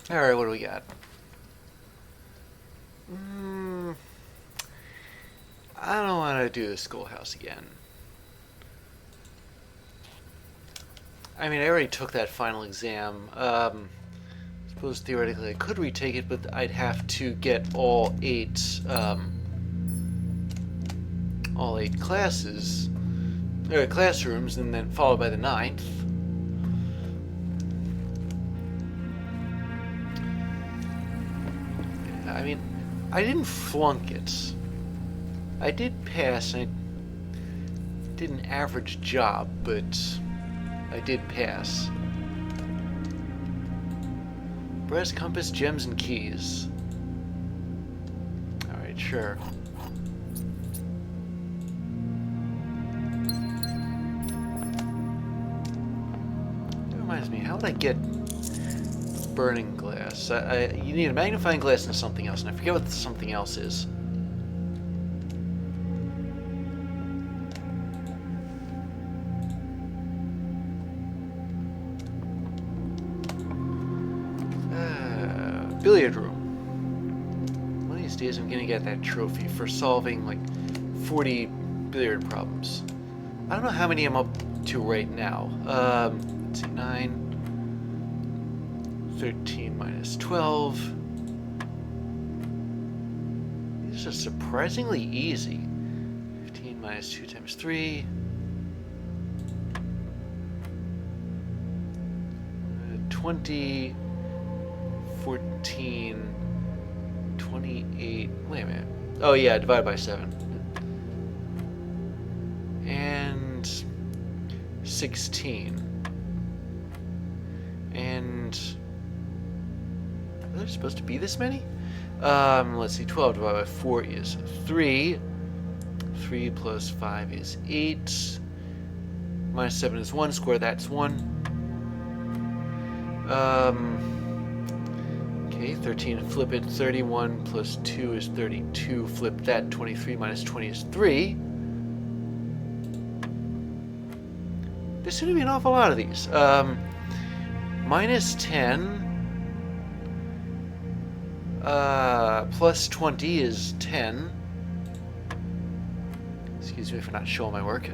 Alright, what do we got? I don't want to do the schoolhouse again. I mean, I already took that final exam. Suppose theoretically I could retake it, but I'd have to get all eight classes, or classrooms, and then followed by the ninth. I mean, I didn't flunk it. I did pass, and I did an average job, but I did pass. Brass compass, gems, and keys. Alright, sure. That reminds me, how would I get burning glass? You need a magnifying glass and something else, and I forget what the something else is. Billiard room. One of these days I'm gonna get that trophy for solving like 40 billiard problems. I don't know how many I'm up to right now. Let's see, 9, 13 minus 12. These are surprisingly easy. 15 minus 2 times 3. 20, 14, 28, wait a minute. Oh yeah, divided by 7. And 16. And are there supposed to be this many? Let's see, 12 divided by 4 is 3. 3 plus 5 is 8. Minus 7 is 1, square that's 1. Okay, 13, flip it. 31 plus 2 is 32. Flip that. 23 minus 20 is 3. There seem to be an awful lot of these. Minus 10 plus 20 is 10. Excuse me for not showing my work.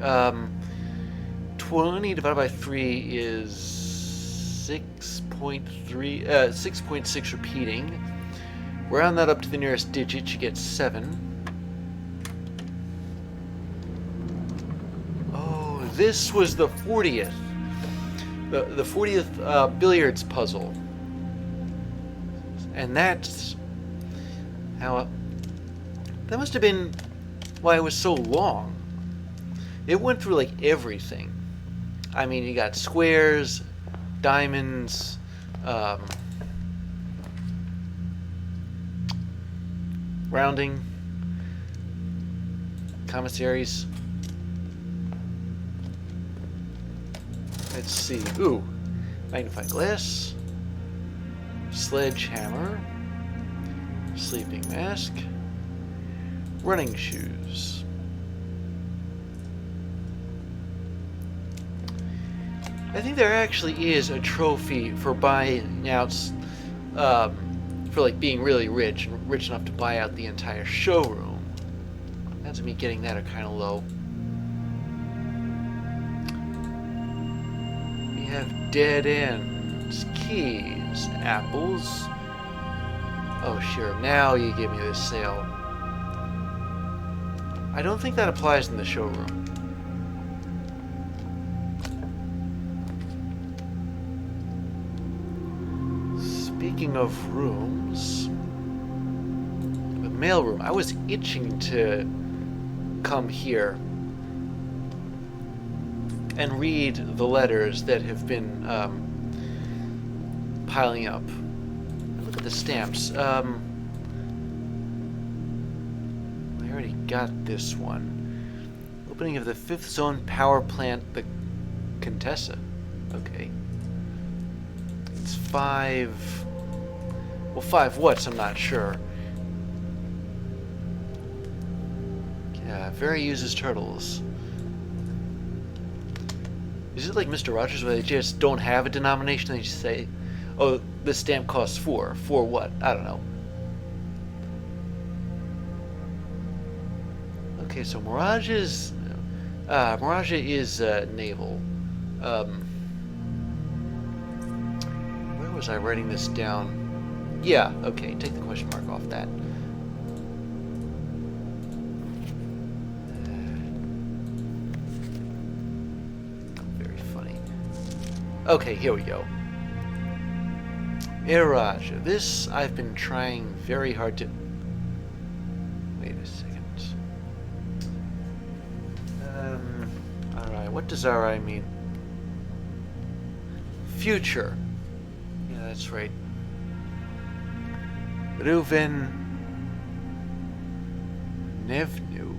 20 divided by 3 is 6.6 repeating. Round that up to the nearest digit, you get 7. Oh, this was the 40th. The 40th billiards puzzle. And that's how... That must have been why it was so long. It went through like everything. I mean, you got squares, diamonds, rounding, commissaries. Let's see. Ooh, magnifying glass, sledgehammer, sleeping mask, running shoes. I think there actually is a trophy for buying out, for like being really rich and rich enough to buy out the entire showroom. Odds of me getting that are kind of low. We have dead ends, keys, apples. Oh sure, now you give me this sale. I don't think that applies in the showroom. Speaking of rooms, the mailroom. I was itching to come here and read the letters that have been piling up. Look at the stamps. I already got this one. Opening of the 5th Zone Power Plant, the Contessa. Okay. It's 5... Well, 5 what's, I'm not sure. Yeah, very uses turtles. Is it like Mr. Rogers where they just don't have a denomination? They just say, oh, this stamp costs 4. 4 what? I don't know. Okay, so Mirage is naval. Where was I writing this down? Yeah, okay, take the question mark off that. Very funny. Okay, here we go. Airaja. This I've been trying very hard to... Wait a second. Alright, what does RI mean? Future. Yeah, that's right. Reuven Nevnu.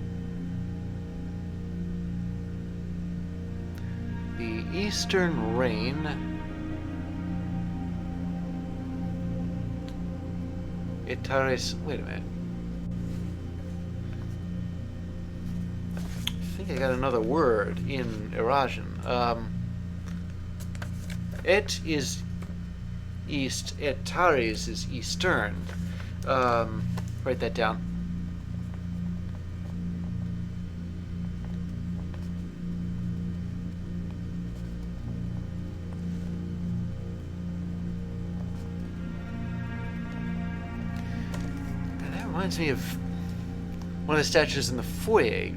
The Eastern Reign. Itaris. Wait a minute. I think I got another word in Eurasian. Et is east. Etaris is eastern. Write that down. And that reminds me of one of the statues in the foyer.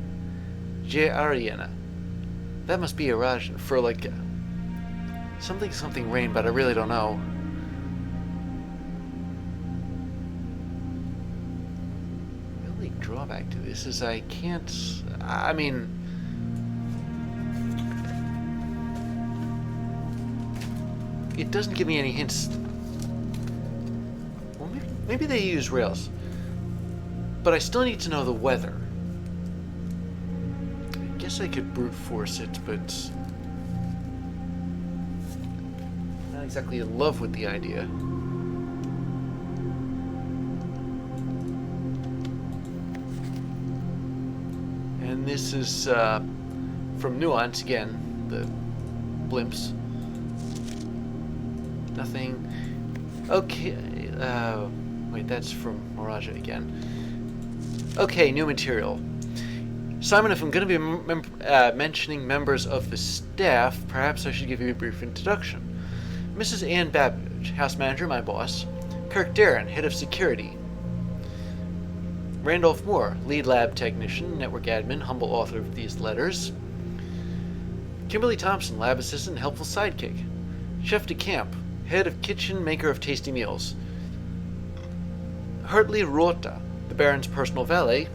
J. Ariana. That must be Eurasian for like something rain, but I really don't know. The only drawback to this is I can't. I mean, it doesn't give me any hints. Well, maybe they use rails, but I still need to know the weather. I guess I could brute force it, but not exactly in love with the idea. And this is from Nuance again, the blimps. Nothing. Okay. Wait, that's from Miraja again. Okay, new material. Simon, if I'm going to be mentioning members of the staff, perhaps I should give you a brief introduction. Mrs. Ann Babbage, house manager, my boss. Kirk Darren, head of security. Randolph Moore, lead lab technician, network admin, humble author of these letters. Kimberly Thompson, lab assistant, helpful sidekick. Chef DeCamp, head of kitchen, maker of tasty meals. Hartley Rota, the Baron's personal valet,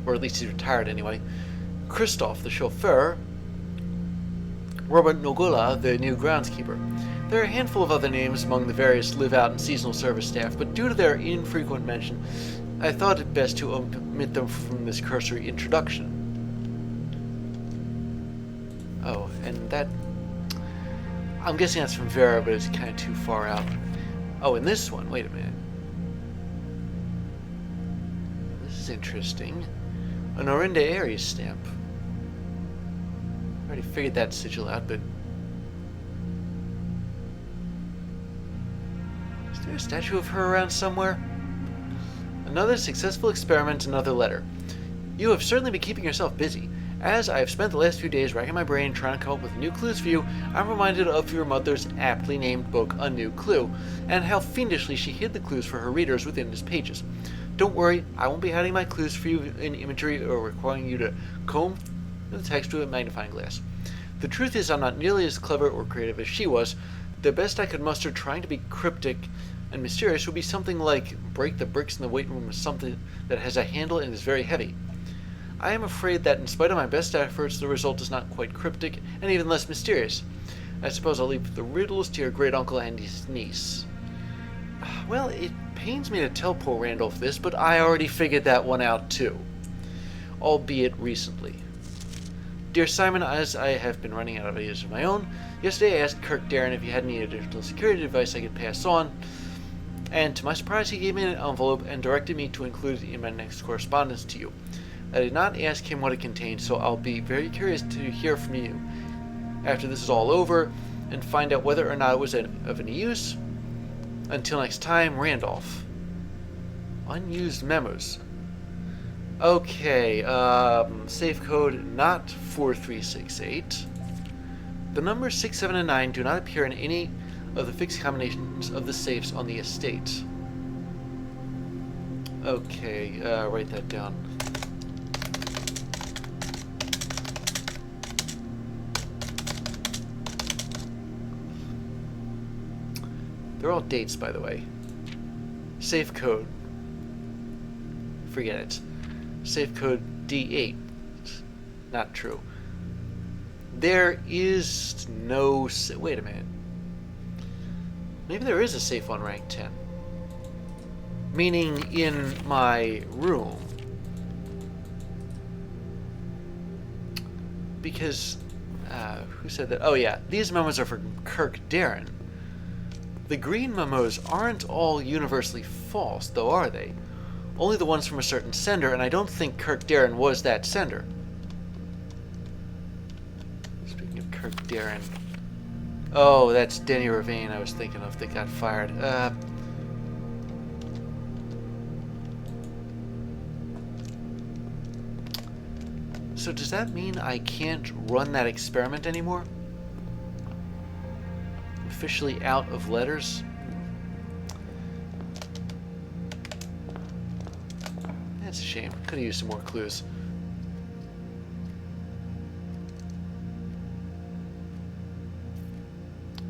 or at least he's retired anyway. Christoph, the chauffeur. Robert Nogula, the new groundskeeper. There are a handful of other names among the various live-out and seasonal service staff, but due to their infrequent mention, I thought it best to omit them from this cursory introduction. Oh, and that... I'm guessing that's from Vera, but it's kind of too far out. Oh, and this one, wait a minute. This is interesting. An Orinda Aries stamp. I already figured that sigil out, but... Is there a statue of her around somewhere? Another successful experiment, another letter. You have certainly been keeping yourself busy. As I have spent the last few days racking my brain trying to come up with new clues for you, I'm reminded of your mother's aptly named book, A New Clue, and how fiendishly she hid the clues for her readers within its pages. Don't worry, I won't be hiding my clues for you in imagery or requiring you to comb the text with a magnifying glass. The truth is I'm not nearly as clever or creative as she was. The best I could muster trying to be cryptic and mysterious would be something like break the bricks in the weight room with something that has a handle and is very heavy. I am afraid that in spite of my best efforts, the result is not quite cryptic and even less mysterious. I suppose I'll leave the riddles to your great-uncle and his niece. Well, it pains me to tell poor Randolph this, but I already figured that one out too. Albeit recently. Dear Simon, as I have been running out of ideas of my own, yesterday I asked Kirk Darren if he had any additional security advice I could pass on, and to my surprise he gave me an envelope and directed me to include it in my next correspondence to you. I did not ask him what it contained, so I'll be very curious to hear from you after this is all over and find out whether or not it was of any use. Until next time, Randolph. Unused memos. Okay, safe code not 4368. The numbers 6, 7, and 9 do not appear in any of the fixed combinations of the safes on the estate. Okay, write that down. They're all dates, by the way. Safe code. Forget it. Safe code D8. Not true. There is no... Wait a minute. Maybe there is a safe on rank 10. Meaning in my room. Because... who said that? Oh yeah, these memos are for Kirk Darren. The green memos aren't all universally false, though, are they? Only the ones from a certain sender, and I don't think Kirk Darren was that sender. Speaking of Kirk Darren... Oh, that's Denny Ravane I was thinking of that got fired. So does that mean I can't run that experiment anymore? Officially out of letters? That's a shame. Could have used some more clues.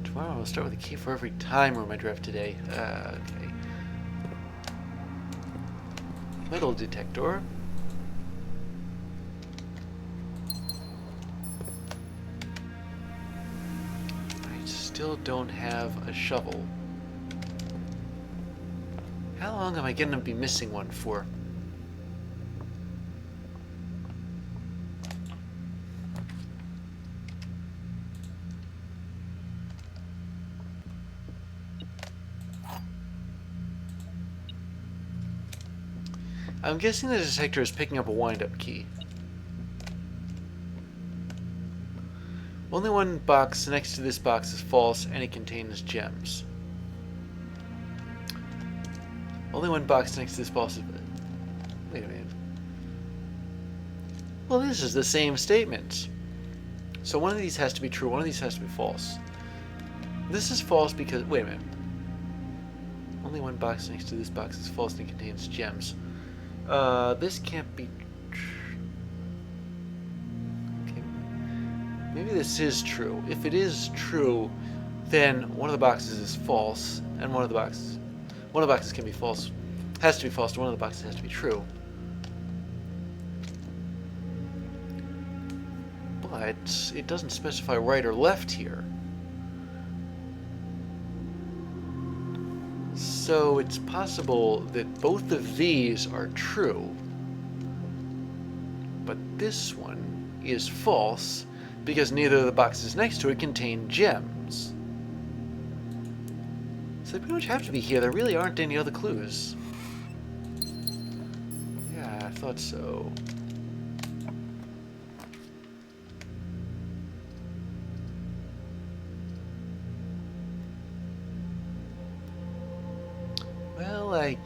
Tomorrow I'll start with a key for every time room I draft today. Okay. Metal detector. I still don't have a shovel. How long am I going to be missing one for? I'm guessing the detector is picking up a wind-up key. Only one box next to this box is false, and it contains gems. Only one box next to this box is... Wait a minute. Well, this is the same statement. So one of these has to be true, one of these has to be false. This is false because... Wait a minute. Only one box next to this box is false, and it contains gems. This can't be okay. Maybe this is true. If it is true, then one of the boxes is false, and one of the boxes can be false. Has to be false, and one of the boxes has to be true. But it doesn't specify right or left here. So it's possible that both of these are true, but this one is false because neither of the boxes next to it contain gems. So they pretty much have to be here. There really aren't any other clues. Yeah, I thought so. Well, I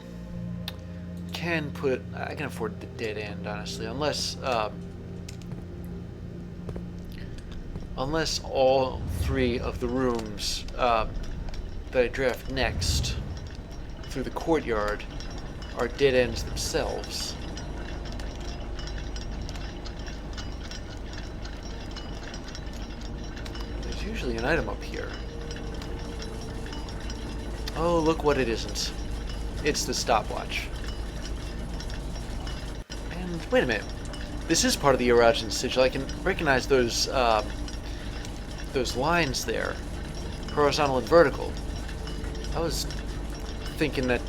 can afford the dead end, honestly, unless all three of the rooms that I draft next through the courtyard are dead ends themselves. There's usually an item up here. Oh, look what it isn't. It's the stopwatch. And wait a minute. This is part of the erogenous sigil. I can recognize those lines there, horizontal and vertical. I was thinking that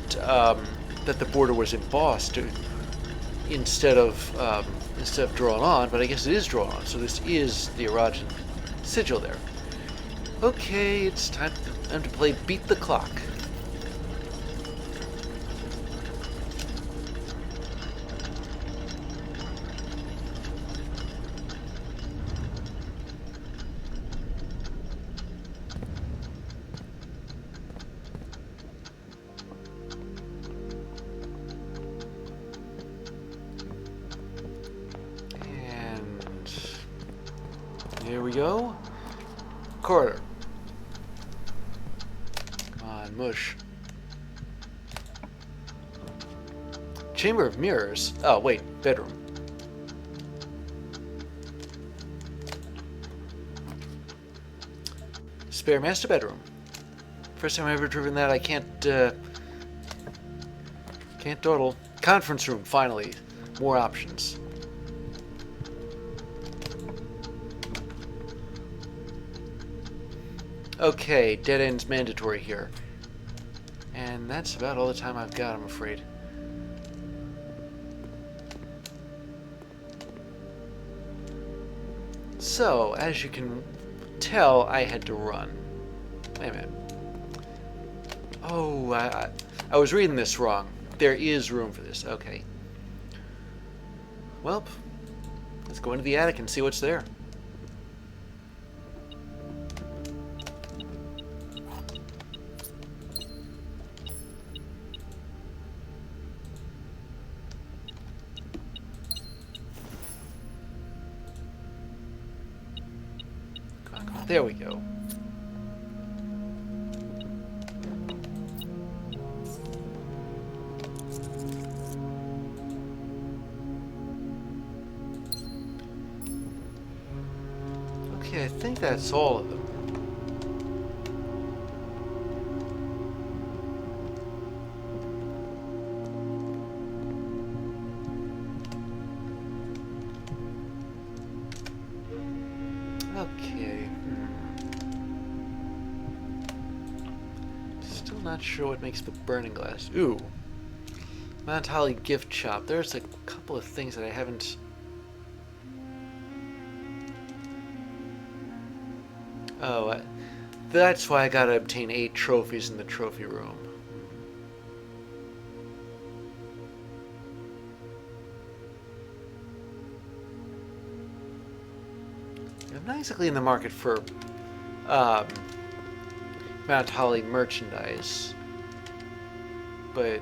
that the border was embossed instead of instead of drawn on, but I guess it is drawn on, so this is the Erajan sigil there. Okay, it's time to play Beat the Clock. Here we go. Corridor. Come on, mush. Chamber of Mirrors. Oh, wait. Bedroom. Spare master bedroom. First time I've ever driven that. I can't dawdle. Conference room, finally. More options. Okay, dead end's mandatory here. And that's about all the time I've got, I'm afraid. So, as you can tell, I had to run. Wait a minute. Oh, I was reading this wrong. There is room for this. Okay. Well, let's go into the attic and see what's there. There we go. Okay, I think that's all of them. Okay. Still not sure what makes the burning glass. Ooh. Mount Holly gift shop. There's a couple of things that I haven't... Oh, that's why I gotta obtain 8 trophies in the trophy room. I'm not exactly in the market for Mount Holly merchandise, but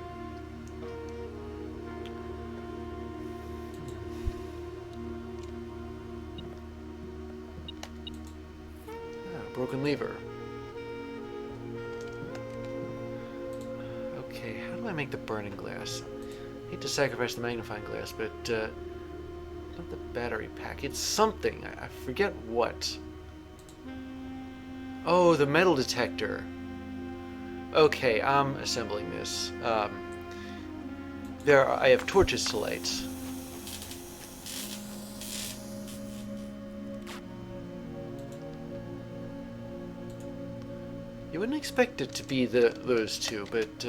broken lever. Okay, how do I make the burning glass? I hate to sacrifice the magnifying glass, but not the battery pack. It's something. I forget what. Oh, the metal detector. Okay, I'm assembling this. I have torches to light. You wouldn't expect it to be those two, but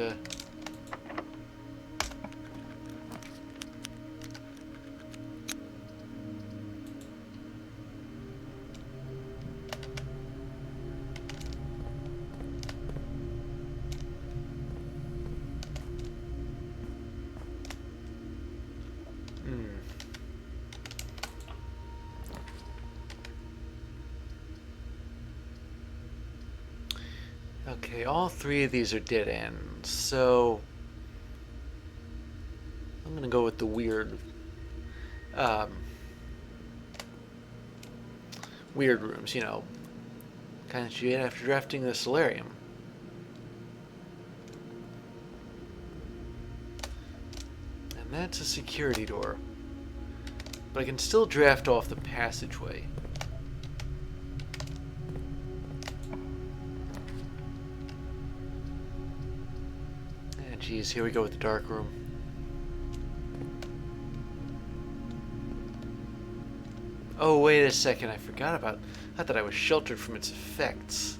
okay, all 3 of these are dead ends, so I'm gonna go with the weird rooms, you know, kind of you get after drafting the solarium. And that's a security door, but I can still draft off the passageway. Geez, here we go with the dark room. Oh, wait a second, I forgot about... I thought I was sheltered from its effects.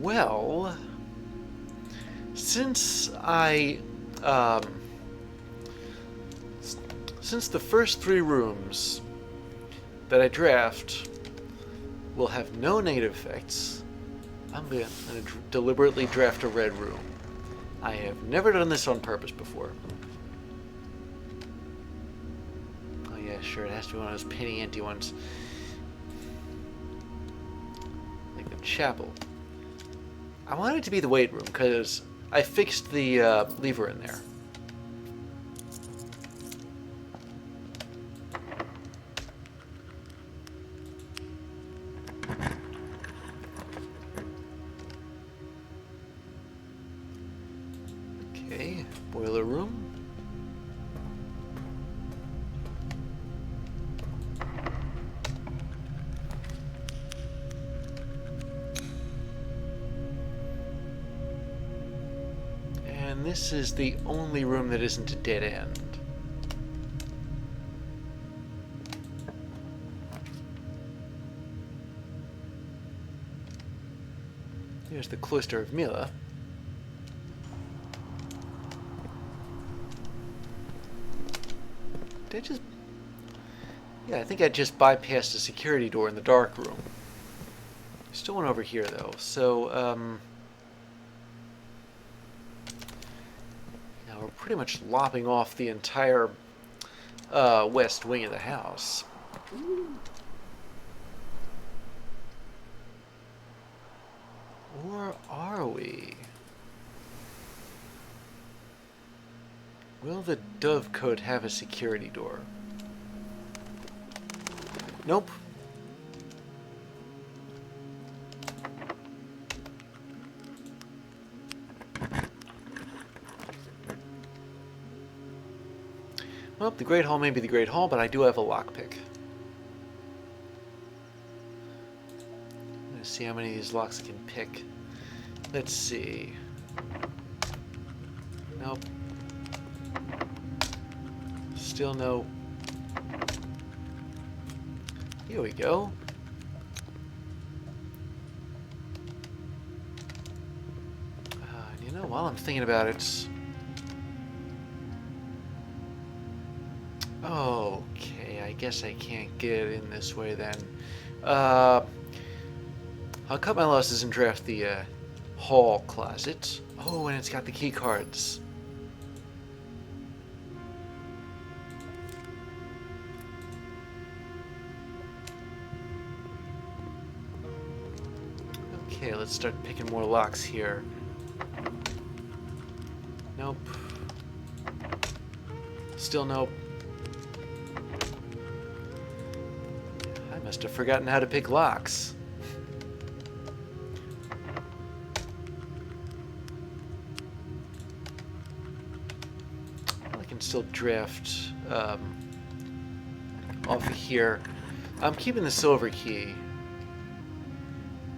Well, since I, um, since the first 3 rooms that I draft will have no negative effects, I'm going to deliberately draft a red room. I have never done this on purpose before. Oh yeah, sure, it has to be one of those penny ante ones. Like the chapel. I want it to be the weight room, because I fixed the lever in there. Okay, boiler room. And this is the only room that isn't a dead end. Here's the Cloister of Mila. Did I just... Yeah, I think I just bypassed a security door in the dark room. Still one over here, though. So, now we're pretty much lopping off the entire west wing of the house. Or are we? Will the Dovecote have a security door? Nope. Well, the Great Hall may be the Great Hall, but I do have a lockpick. I'm gonna see how many of these locks I can pick. Let's see. Nope. Still no. Here we go. You know, while I'm thinking about it... Okay, I guess I can't get it in this way then. I'll cut my losses and draft the hall closet. Oh, and it's got the key cards. Okay, let's start picking more locks here. Nope. Still nope. I must have forgotten how to pick locks. I can still draft off of here. I'm keeping the silver key.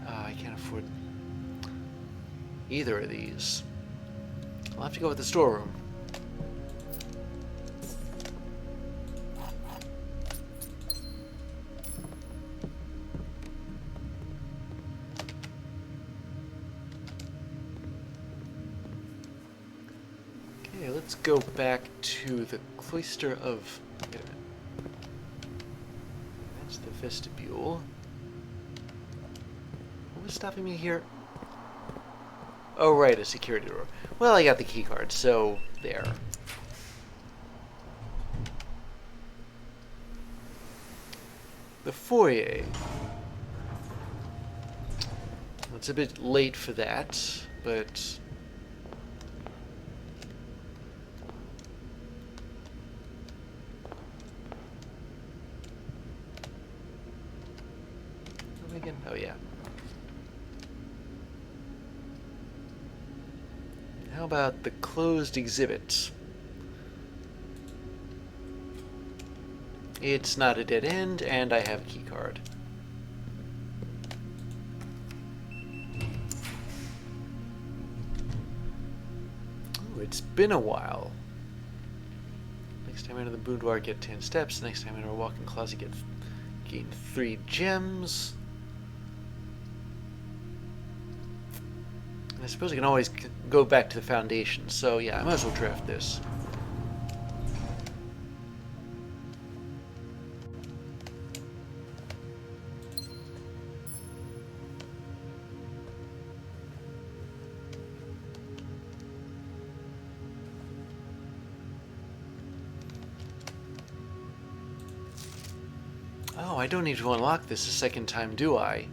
I can't afford either of these. I'll have to go with the storeroom. Okay, let's go back to the Cloister of... Wait a minute. That's the vestibule. What was stopping me here? Oh, right, a security door. Well, I got the key card, so there. The foyer. It's a bit late for that, but... Again? Oh, yeah. How about the closed exhibit? It's not a dead end, and I have a key card. Ooh, it's been a while. Next time I enter the boudoir, get 10 steps. Next time I enter a walk-in closet, gain 3 gems. I suppose I can always go back to the foundation, so yeah, I might as well draft this. Oh, I don't need to unlock this a second time, do I?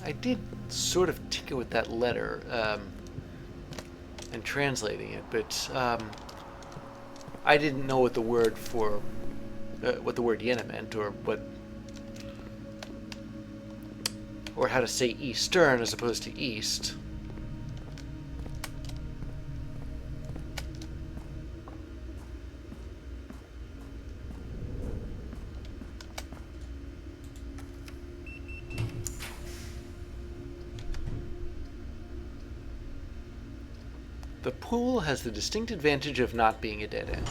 I did sort of tinker with that letter and translating it, but I didn't know what the word for what the word Yena meant, or how to say Eastern as opposed to East. The pool has the distinct advantage of not being a dead end.